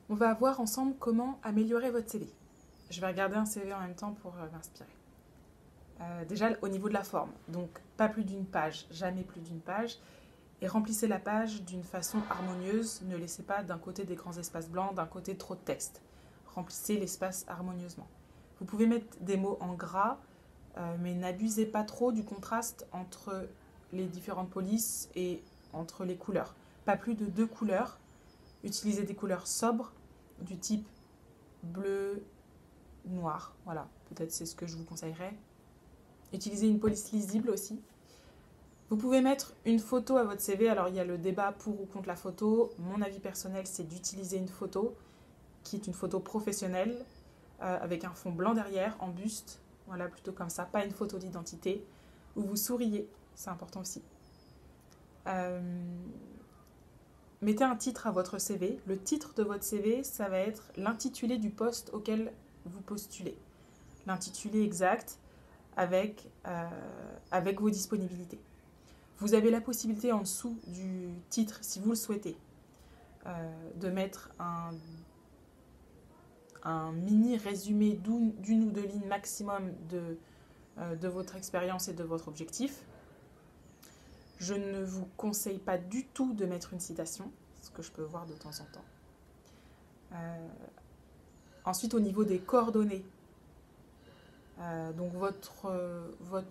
On va voir ensemble comment améliorer votre CV. Je vais regarder un CV en même temps pour m'inspirer. Déjà au niveau de la forme, donc pas plus d'une page, jamais plus d'une page, et remplissez la page d'une façon harmonieuse, ne laissez pas d'un côté des grands espaces blancs, d'un côté trop de texte. Remplissez l'espace harmonieusement. Vous pouvez mettre des mots en gras, mais n'abusez pas trop du contraste entre les différentes polices et entre les couleurs. Pas plus de 2 couleurs. Utilisez des couleurs sobres du type bleu, noir. Voilà, peut-être c'est ce que je vous conseillerais. Utilisez une police lisible aussi. Vous pouvez mettre une photo à votre CV. Alors, il y a le débat pour ou contre la photo. Mon avis personnel, c'est d'utiliser une photo qui est une photo professionnelle avec un fond blanc derrière, en buste. Voilà, plutôt comme ça. Pas une photo d'identité où vous souriez. C'est important aussi. Mettez un titre à votre CV. Le titre de votre CV, ça va être l'intitulé du poste auquel vous postulez. L'intitulé exact avec vos disponibilités. Vous avez la possibilité en dessous du titre, si vous le souhaitez, de mettre un mini résumé d'une ou deux lignes maximum de votre expérience et de votre objectif. Je ne vous conseille pas du tout de mettre une citation, ce que je peux voir de temps en temps. Ensuite, au niveau des coordonnées, donc votre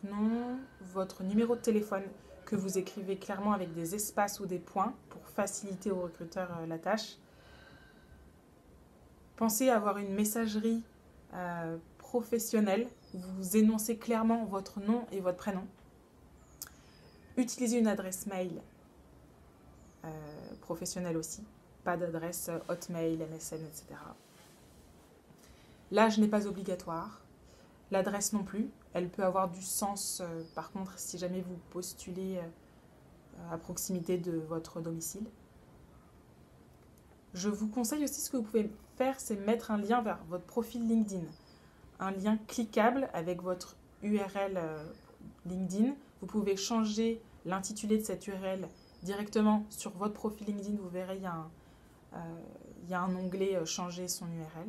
nom, votre numéro de téléphone que vous écrivez clairement avec des espaces ou des points pour faciliter au recruteur la tâche. Pensez à avoir une messagerie professionnelle où vous énoncez clairement votre nom et votre prénom. Utilisez une adresse mail professionnelle aussi, pas d'adresse Hotmail, MSN, etc. L'âge n'est pas obligatoire. L'adresse non plus, elle peut avoir du sens par contre si jamais vous postulez à proximité de votre domicile. Je vous conseille aussi, ce que vous pouvez faire, c'est mettre un lien vers votre profil LinkedIn. Un lien cliquable avec votre URL LinkedIn. Vous pouvez changer l'intitulé de cette URL directement sur votre profil LinkedIn. Vous verrez, il y a un onglet changer son URL.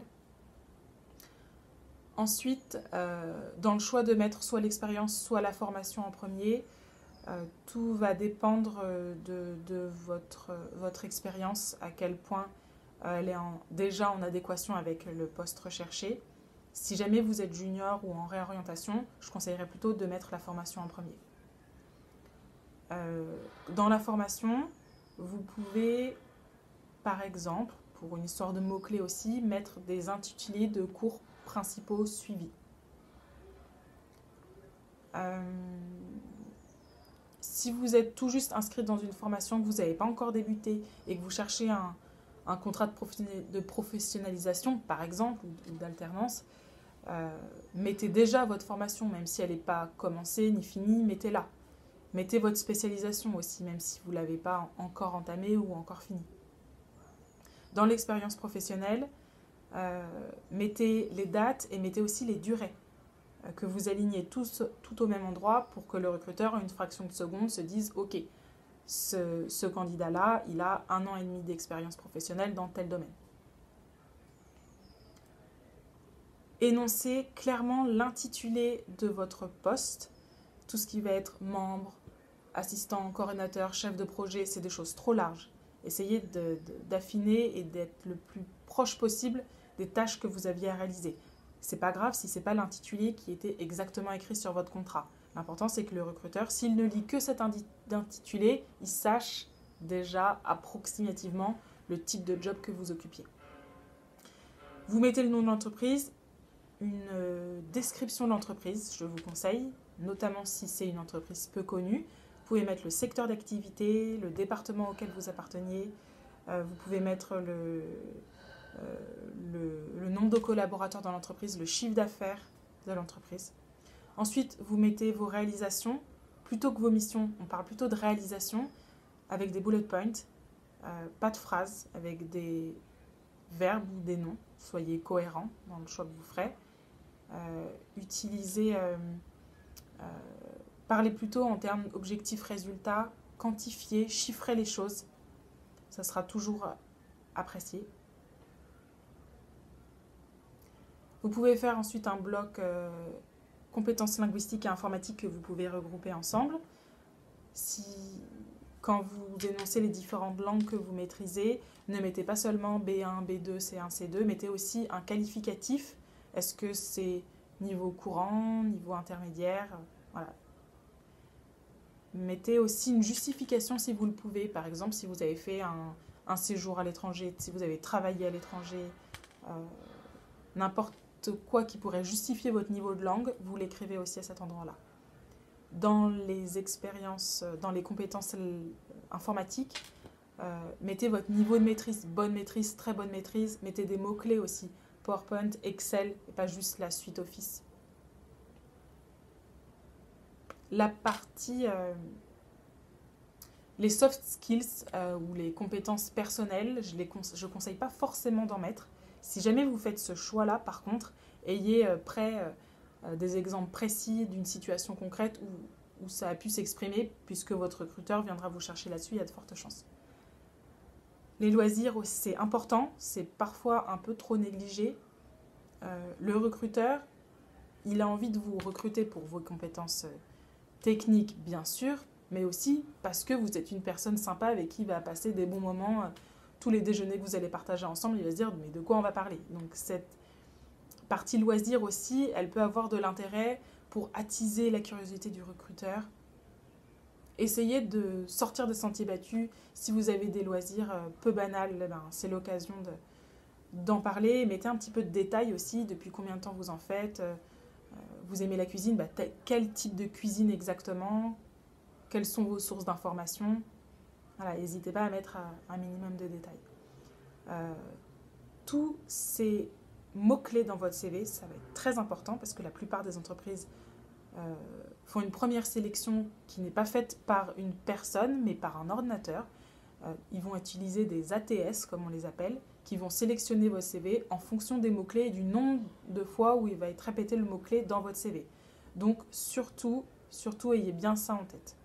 Ensuite, dans le choix de mettre soit l'expérience, soit la formation en premier, tout va dépendre de votre expérience, à quel point elle est déjà en adéquation avec le poste recherché. Si jamais vous êtes junior ou en réorientation, je conseillerais plutôt de mettre la formation en premier. Dans la formation, vous pouvez, par exemple, pour une histoire de mots-clés aussi, mettre des intitulés de cours principaux suivis. Si vous êtes tout juste inscrit dans une formation, que vous n'avez pas encore débuté et que vous cherchez un contrat de professionnalisation, par exemple, ou d'alternance, mettez déjà votre formation, même si elle n'est pas commencée ni finie, mettez-la. Mettez votre spécialisation aussi, même si vous ne l'avez pas encore entamée ou encore finie. Dans l'expérience professionnelle, mettez les dates et mettez aussi les durées, que vous alignez tout au même endroit pour que le recruteur, en une fraction de seconde, se dise « Ok, ce candidat-là, il a 1 an et demi d'expérience professionnelle dans tel domaine. » Énoncez clairement l'intitulé de votre poste, tout ce qui va être membre, assistant, coordinateur, chef de projet, c'est des choses trop larges. Essayez d'affiner et d'être le plus proche possible des tâches que vous aviez à réaliser. C'est pas grave si c'est pas l'intitulé qui était exactement écrit sur votre contrat. L'important, c'est que le recruteur, s'il ne lit que cet intitulé, il sache déjà approximativement le type de job que vous occupiez. Vous mettez le nom de l'entreprise, une description de l'entreprise, je vous conseille, notamment si c'est une entreprise peu connue. Vous pouvez mettre le secteur d'activité, le département auquel vous apparteniez. Vous pouvez mettre le nombre de collaborateurs dans l'entreprise, le chiffre d'affaires de l'entreprise. Ensuite, vous mettez vos réalisations. Plutôt que vos missions, on parle plutôt de réalisations avec des bullet points, pas de phrases, avec des verbes ou des noms. Soyez cohérents dans le choix que vous ferez. Parlez plutôt en termes objectifs-résultats, quantifiez, chiffrez les choses. Ça sera toujours apprécié. Vous pouvez faire ensuite un bloc compétences linguistiques et informatiques que vous pouvez regrouper ensemble. Quand vous énoncez les différentes langues que vous maîtrisez, ne mettez pas seulement B1, B2, C1, C2, mettez aussi un qualificatif. Est-ce que c'est niveau courant, niveau intermédiaire? Voilà. Mettez aussi une justification si vous le pouvez. Par exemple, si vous avez fait un séjour à l'étranger, si vous avez travaillé à l'étranger, n'importe quoi qui pourrait justifier votre niveau de langue, vous l'écrivez aussi à cet endroit-là. Dans les expériences, dans les compétences informatiques, mettez votre niveau de maîtrise, bonne maîtrise, très bonne maîtrise, mettez des mots-clés aussi, PowerPoint, Excel, et pas juste la suite Office. La partie, les soft skills ou les compétences personnelles, je ne conseille pas forcément d'en mettre. Si jamais vous faites ce choix-là, par contre, ayez prêt des exemples précis d'une situation concrète où ça a pu s'exprimer, puisque votre recruteur viendra vous chercher là-dessus, il y a de fortes chances. Les loisirs, c'est important, c'est parfois un peu trop négligé. Le recruteur, il a envie de vous recruter pour vos compétences techniques, bien sûr, mais aussi parce que vous êtes une personne sympa avec qui il va passer des bons moments. Tous les déjeuners que vous allez partager ensemble, il va se dire mais de quoi on va parler. Donc cette partie loisir aussi, elle peut avoir de l'intérêt pour attiser la curiosité du recruteur. Essayez de sortir des sentiers battus. Si vous avez des loisirs peu banals, c'est l'occasion d'en parler. Mettez un petit peu de détails aussi, depuis combien de temps vous en faites. Vous aimez la cuisine, quel type de cuisine exactement? Quelles sont vos sources d'informations? Voilà, n'hésitez pas à mettre un minimum de détails. Tous ces mots-clés dans votre CV, ça va être très important parce que la plupart des entreprises font une première sélection qui n'est pas faite par une personne, mais par un ordinateur. Ils vont utiliser des ATS, comme on les appelle, qui vont sélectionner votre CV en fonction des mots-clés et du nombre de fois où il va être répété le mot-clé dans votre CV. Donc, surtout, ayez bien ça en tête.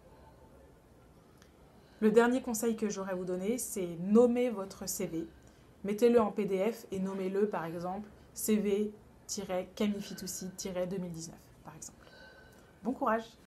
Le dernier conseil que j'aurais à vous donner, c'est nommer votre CV. Mettez-le en PDF et nommez-le, par exemple, CV-Camifitoussi-2019, par exemple. Bon courage!